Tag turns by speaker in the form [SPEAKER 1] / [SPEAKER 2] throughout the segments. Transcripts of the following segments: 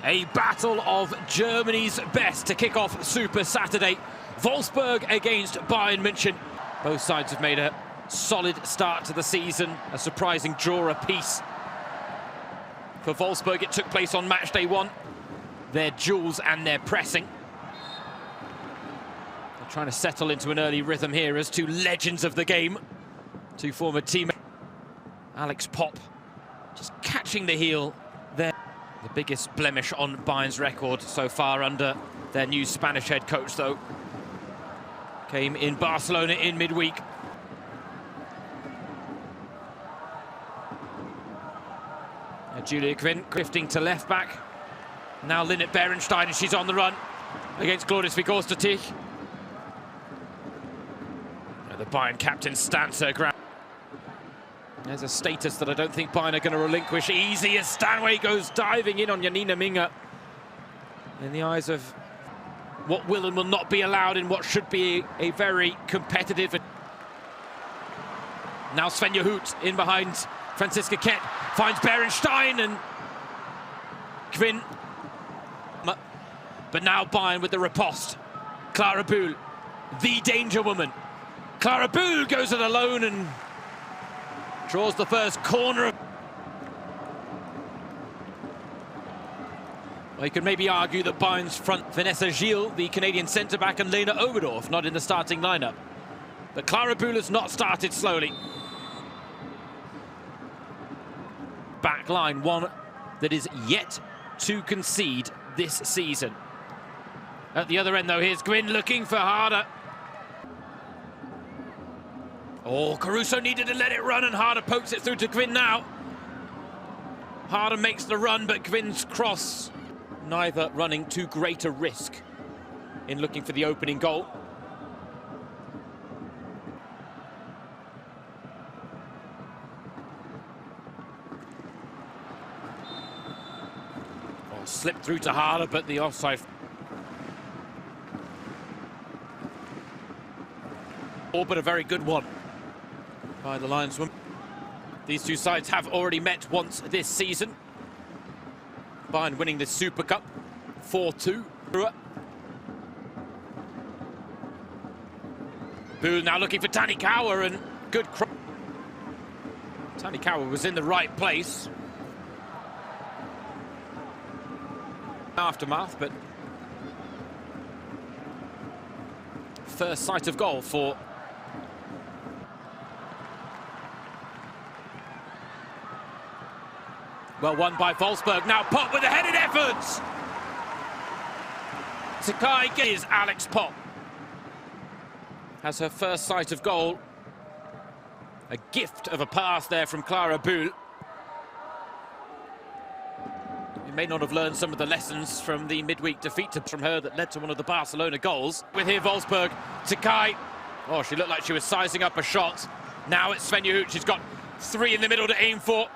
[SPEAKER 1] A battle of Germany's best to kick off Super Saturday. Wolfsburg against Bayern München. Both sides have made a solid start to the season. A surprising draw apiece. For Wolfsburg, it took place on match day 1. Their duels and their pressing. They're trying to settle into an early rhythm here as two legends of the game. Two former teammates. Alex Popp just catching the heel there. The biggest blemish on Bayern's record so far under their new Spanish head coach, though. Came in Barcelona in midweek. Julia Quinn drifting to left back. Now Linnet Berenstein, and she's on the run against Glorious Vigorstatich. The Bayern captain stands her ground. There's a status that I don't think Bayern are going to relinquish easy as Stanway goes diving in on Janina Minga. In the eyes of what will and will not be allowed in what should be a very competitive. Now Svenja Hoot in behind Franziska Kett, finds Berenstein and Quinn. But now Bayern with the riposte. Clara Buhl, the danger woman. Clara Buhl goes it alone and draws the first corner. Well, you could maybe argue that Bayern's front, Vanessa Gilles, the Canadian centre-back, and Lena Oberdorf, not in the starting lineup. But Clara Buhl has not started slowly. Back line, one that is yet to concede this season. At the other end, though, here's Gwyn looking for Harder. Oh, Caruso needed to let it run, and Harder pokes it through to Gwyn now. Harder makes the run, but Gwyn's cross, neither running too great a risk in looking for the opening goal. Oh, slipped through to Harder, but the offside. Oh, but a very good one by the linesman. These two sides have already met once this season. Bayern winning the Super Cup 4-2. Buhl now looking for Tanikawa, and good cross. Tanikawa was in the right place. Aftermath, but first sight of goal for well won by Wolfsburg. Now Popp with a headed effort. Sakai is Alex Popp. Has her first sight of goal. A gift of a pass there from Clara Buhl. You may not have learned some of the lessons from the midweek defeat from her that led to one of the Barcelona goals. With here Wolfsburg, Sakai. Oh, she looked like she was sizing up a shot. Now it's Svenja Hoot. She's got 3 in the middle to aim for.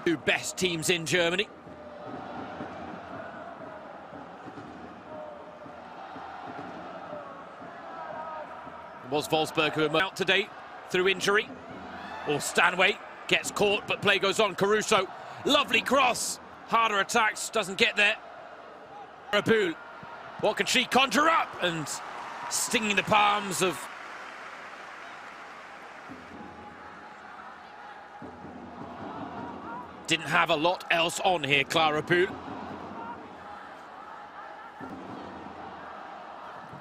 [SPEAKER 1] Two best teams in Germany. It was Wolfsburg who were out today through injury. Or Stanway gets caught, but play goes on. Caruso, lovely cross. Harder attacks, doesn't get there. Buhl, what can she conjure up? And stinging the palms of didn't have a lot else on here, Clara Buhl.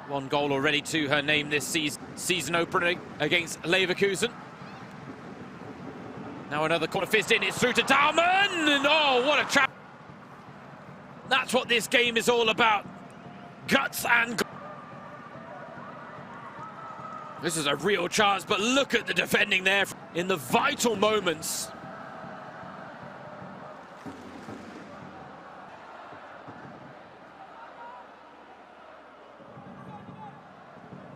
[SPEAKER 1] One goal already to her name this season opening against Leverkusen. Now another corner fist in, it's through to Dalman, and oh, what a trap. That's what this game is all about. Guts and this is a real chance, but look at the defending there in the vital moments.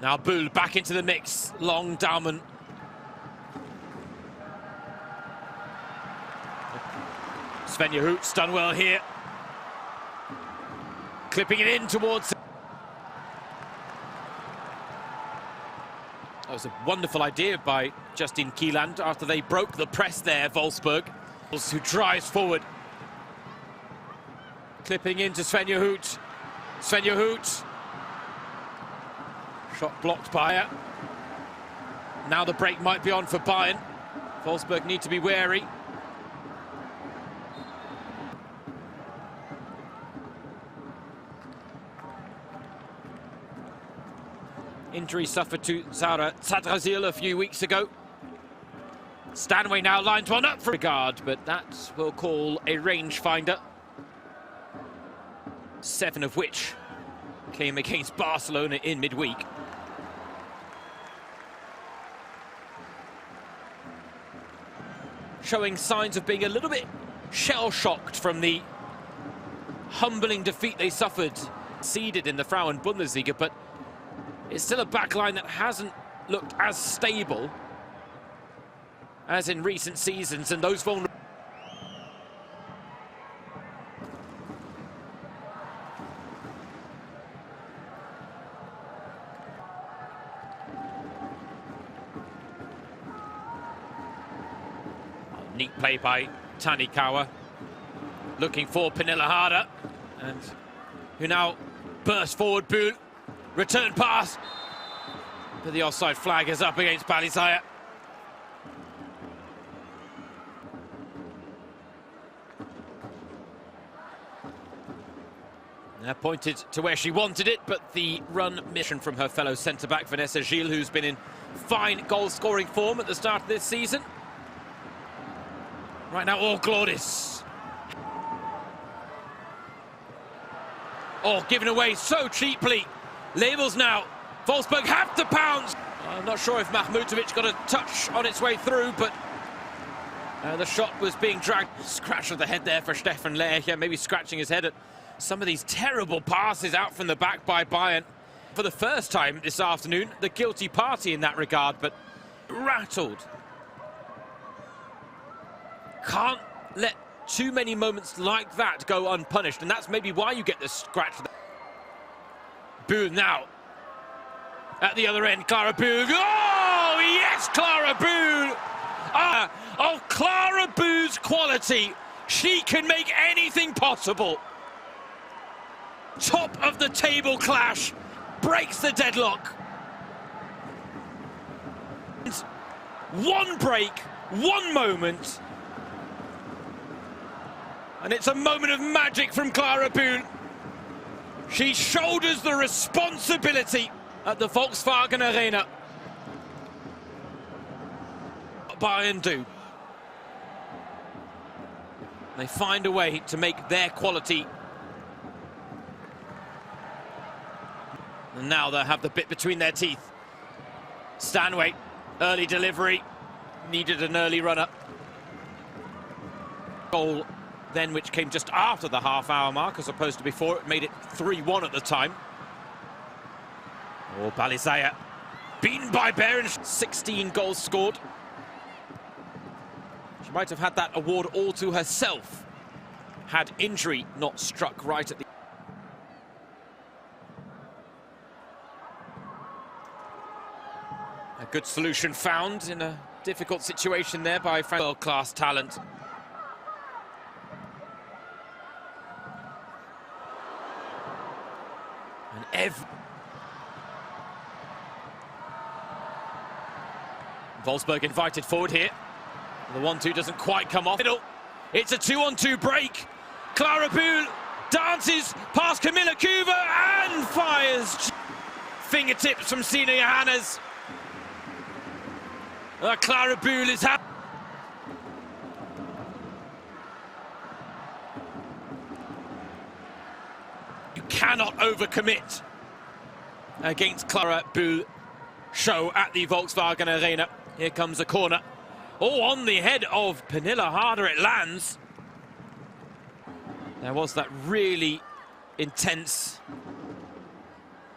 [SPEAKER 1] Now Buhl back into the mix. Long Dalman. Svenja Hoot's done well here. Clipping it in towards. That was a wonderful idea by Justin Kieland after they broke the press there, Wolfsburg, who drives forward. Clipping into Svenja Hoot. Svenja Hoot. Shot blocked by her. Now the break might be on for Bayern. Wolfsburg need to be wary. Injury suffered to Zara Tsadrazil a few weeks ago. Stanway now lines one up for regard, but that will call a rangefinder. 7 of which came against Barcelona in midweek. Showing signs of being a little bit shell-shocked from the humbling defeat they suffered, seeded in the Frauen Bundesliga, but it's still a backline that hasn't looked as stable as in recent seasons, and those vulnerable. Neat play by Tanikawa, looking for Pernille Harder, and who now bursts forward. Buhl, return pass, but the offside flag is up against Balisaya. Pointed to where she wanted it, but the run mission from her fellow centre-back Vanessa Gilles, who's been in fine goal-scoring form at the start of this season. Right now, Glodis. Given away so cheaply. Labels now. Wolfsburg have to pounce. I'm not sure if Mahmutovic got a touch on its way through, but the shot was being dragged. Scratch of the head there for Stefan Lercher, maybe scratching his head at some of these terrible passes out from the back by Bayern. For the first time this afternoon, the guilty party in that regard, but rattled. Can't let too many moments like that go unpunished, and that's maybe why you get the scratch. Buhl now at the other end. Clara Buhl. Oh, yes, Clara Buhl. Clara Buhl's quality. She can make anything possible. Top of the table clash, breaks the deadlock. One break, one moment, and it's a moment of magic from Clara Buhl. She shoulders the responsibility at the Volkswagen Arena. What Bayern do? They find a way to make their quality. And now they'll have the bit between their teeth. Stanway, early delivery, needed an early run-up. Goal then, which came just after the half-hour mark as opposed to before. It made it 3-1 at the time. Balisaya, beaten by Bayern. 16 goals scored. She might have had that award all to herself had injury not struck right at the... A good solution found in a difficult situation there by world-class talent. And Wolfsburg invited forward here. The 1-2 doesn't quite come off. It's a 2-on-2 break. Clara Buhl dances past Camilla Kuva and fires. Fingertips from Sina Johannes. Clara Buhl is happy. You cannot overcommit against Clara Buhl show at the Volkswagen Arena. Here comes a corner. On the head of Pernille Harder it lands. There was that really intense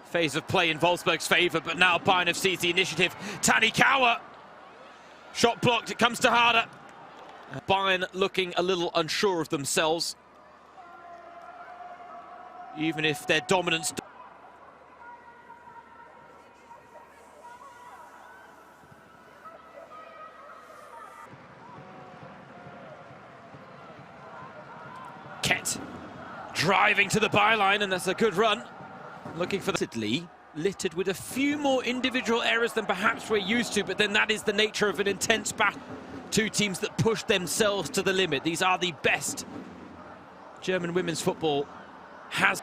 [SPEAKER 1] phase of play in Wolfsburg's favour, but now Bayern have seized the initiative. Tanikawa. Shot blocked, it comes to Harder. Bayern looking a little unsure of themselves. Even if their dominance... Ket. driving to the byline, and that's a good run. Looking for the littered with a few more individual errors than perhaps we're used to, but then that is the nature of an intense battle. Two teams that push themselves to the limit. These are the best German women's football has.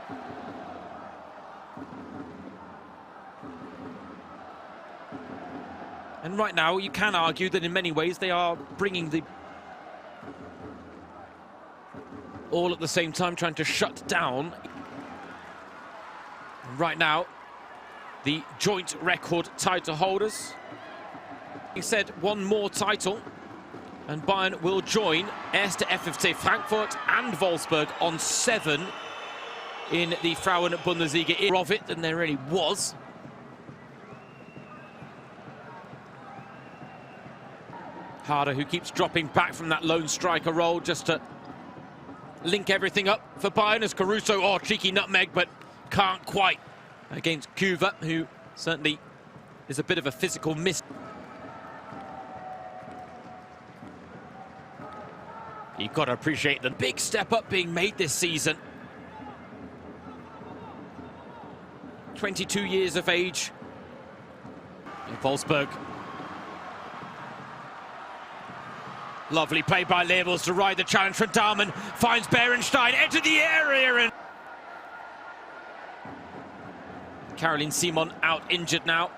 [SPEAKER 1] And right now, you can argue that in many ways they are bringing the all at the same time, trying to shut down. Right now, the joint record title holders. He said one more title, and Bayern will join 1. FFC Frankfurt and Wolfsburg on 7 in the Frauen-Bundesliga. Of it than there really was. Harder, who keeps dropping back from that lone striker role just to link everything up for Bayern as Caruso, oh, cheeky nutmeg, but can't quite against Kuva, who certainly is a bit of a physical miss. You've got to appreciate the big step up being made this season. 22 years of age in Wolfsburg. Lovely play by Levels to ride the challenge from Dahmen. Finds Berenstein, into the area, and Caroline Simon out injured now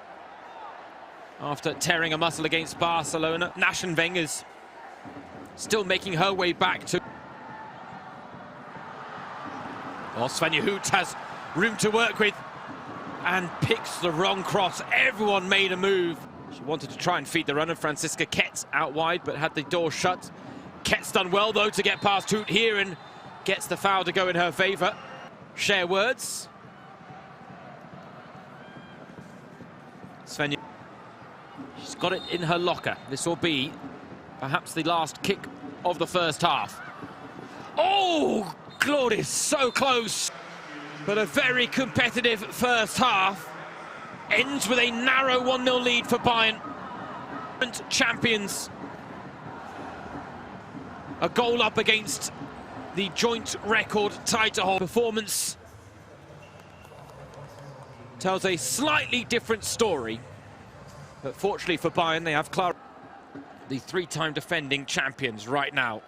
[SPEAKER 1] after tearing a muscle against Barcelona. Naschenweng is still making her way back to... Well, Svenja Hoot has room to work with and picks the wrong cross. Everyone made a move. She wanted to try and feed the runner, Franziska Ketz, out wide, but had the door shut. Ketz done well, though, to get past Hoot here and gets the foul to go in her favour. Share words. Svenja, she's got it in her locker. This will be perhaps the last kick of the first half. Oh, Claudius, so close. But a very competitive first half. Ends with a narrow 1-0 lead for Bayern. Champions. A goal up against the joint record title. Performance tells a slightly different story. But fortunately for Bayern, they have Clara, the 3-time defending champions right now,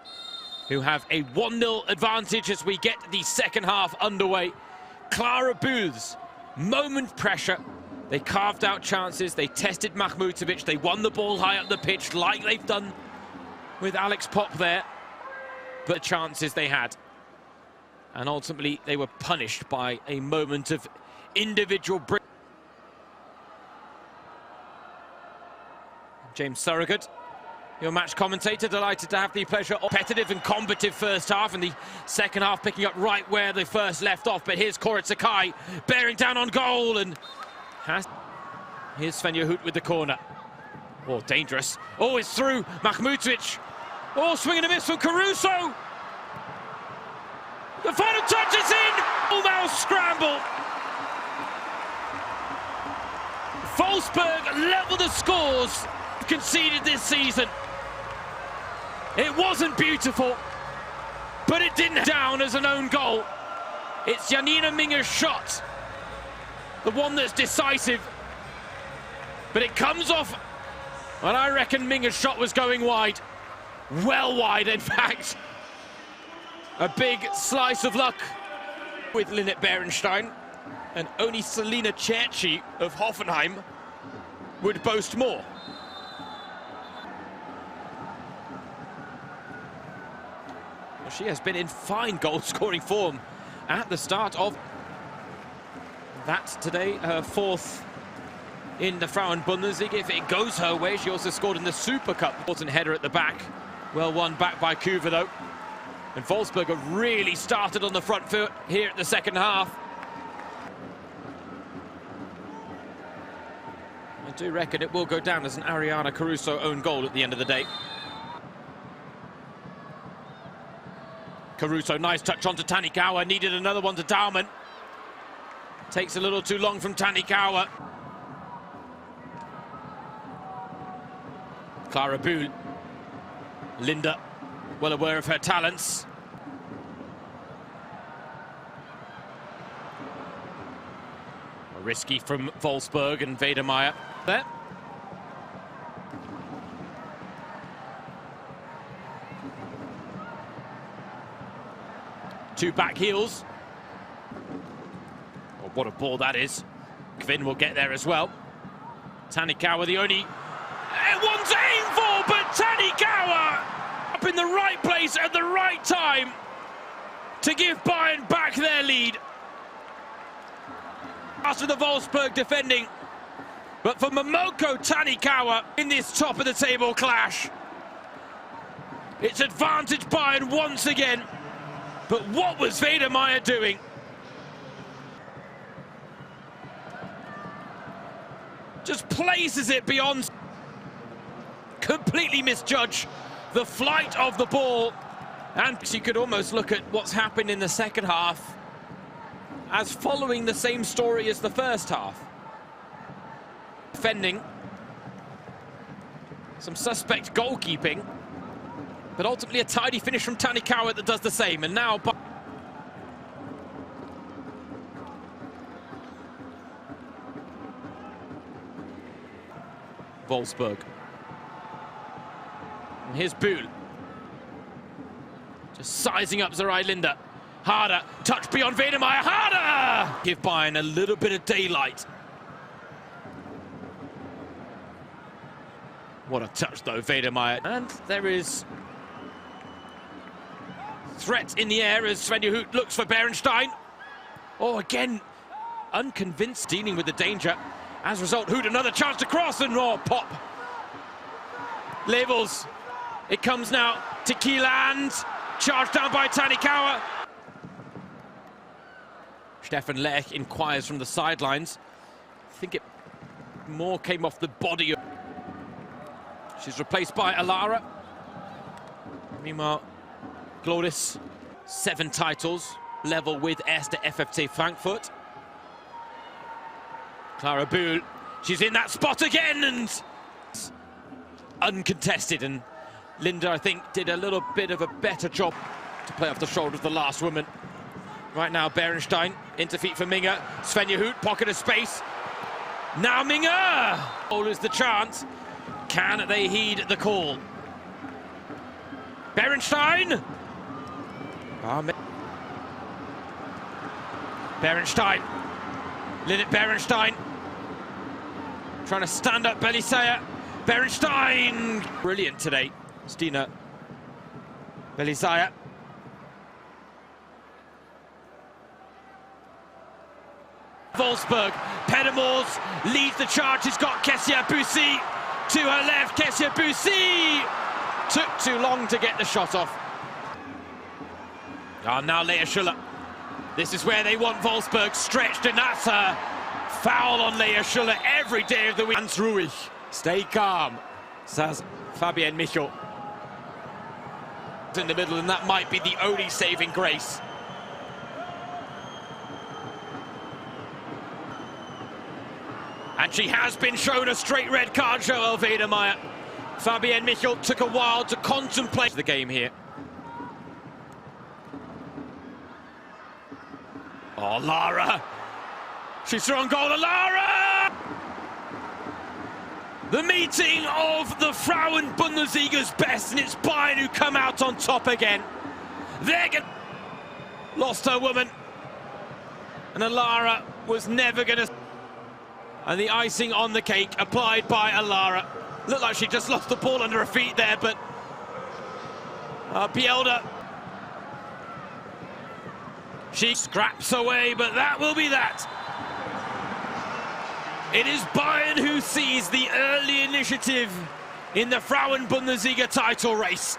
[SPEAKER 1] who have a 1-0 advantage as we get the second half underway. Clara Buhl's moment pressure. They carved out chances, they tested Mahmutovic, they won the ball high up the pitch like they've done with Alex Pop there. But the chances they had. And ultimately they were punished by a moment of individual brilliance. James Surrogate, your match commentator, delighted to have the pleasure of competitive and combative first half, and the second half picking up right where they first left off. But here's Cora Sakai bearing down on goal, and here's Svenja Hoot with the corner. Oh, dangerous. Oh, it's through. Mahmutovic. Oh, swing and a miss from Caruso. The final touch is in. Oh, now scramble. Wolfsburg level the scores conceded this season. It wasn't beautiful, but it didn't down as an own goal. It's Janina Minger's shot, the one that's decisive, but it comes off, and I reckon Minger's shot was going wide. Well wide, in fact. A big slice of luck with Linnet Berenstein, and only Selina Cerci of Hoffenheim would boast more. Well, she has been in fine goal-scoring form at the start of that today, her 4th in the Frauen-Bundesliga. If it goes her way, she also scored in the Super Cup. Important header at the back. Well won back by Kuva, though. And Wolfsburg have really started on the front foot here at the second half. I do reckon it will go down as an Ariana Caruso own goal at the end of the day. Caruso, nice touch onto Tanikawa, needed another one to Dahmen. Takes a little too long from Tanikawa. Clara Buhl. Linda, well aware of her talents. Risky from Wolfsburg and Weidemeyer there. Two back heels. Oh, what a ball that is. Kvin will get there as well. Tanikawa, the only one to aim for, but Tanikawa up in the right place at the right time to give Bayern back their lead. After the Wolfsburg defending, but for Momoko Tanikawa in this top of the table clash, it's advantage Bayern once again. But what was Weidemeyer doing? Just places it beyond. Completely misjudged the flight of the ball. And you could almost look at what's happened in the second half as following the same story as the first half. Defending. Some suspect goalkeeping. But ultimately a tidy finish from Tanikawa that does the same. And now Wolfsburg. And here's Buhl. Just sizing up Zerai Linder. Harder, touch beyond Weidemeyer, harder! Give Bayern a little bit of daylight. What a touch though, Weidemeyer. And there is threat in the air as Svenja Hoot looks for Berenstein. Oh, again, unconvinced, dealing with the danger. As a result, Hoot another chance to cross and pop. Levels. It comes now to Kieland. Charged down by Tanikawa. Stefan Lech inquires from the sidelines. I think it more came off the body. She's replaced by Alara. Meanwhile, Glodis, 7 titles, level with Erste FFC Frankfurt. Clara Buhl, she's in that spot again and uncontested. And Linda, I think, did a little bit of a better job to play off the shoulder of the last woman. Right now, Berenstein, into feet for Minge. Svenja Hoot, pocket of space. Now Minge! All is the chance. Can they heed the call? Berenstein! Berenstein. Linnet Berenstein. Trying to stand up Belisaya. Berenstein! Brilliant today. Stina Belisaya. Wolfsburg, Pedamors leads the charge. He's got Kessia Bussy to her left. Kessia Bussy took too long to get the shot off. Now Lea Schuller. This is where they want Wolfsburg stretched, and that's a foul on Lea Schuller every day of the week. Ganz ruhig. Stay calm, says Fabienne Michel. In the middle, and that might be the only saving grace. And she has been shown a straight red card, Joel Weidemeyer. Fabienne Michel took a while to contemplate the game here. Oh, Lara. She's through on goal to Lara! The meeting of the Frauen-Bundesliga's best, and it's Bayern who come out on top again. Lost her woman. And Alara was never going to... And the icing on the cake applied by Alara. Looked like she just lost the ball under her feet there, but Bielda. She scraps away, but that will be that. It is Bayern who sees the early initiative in the Frauen-Bundesliga title race.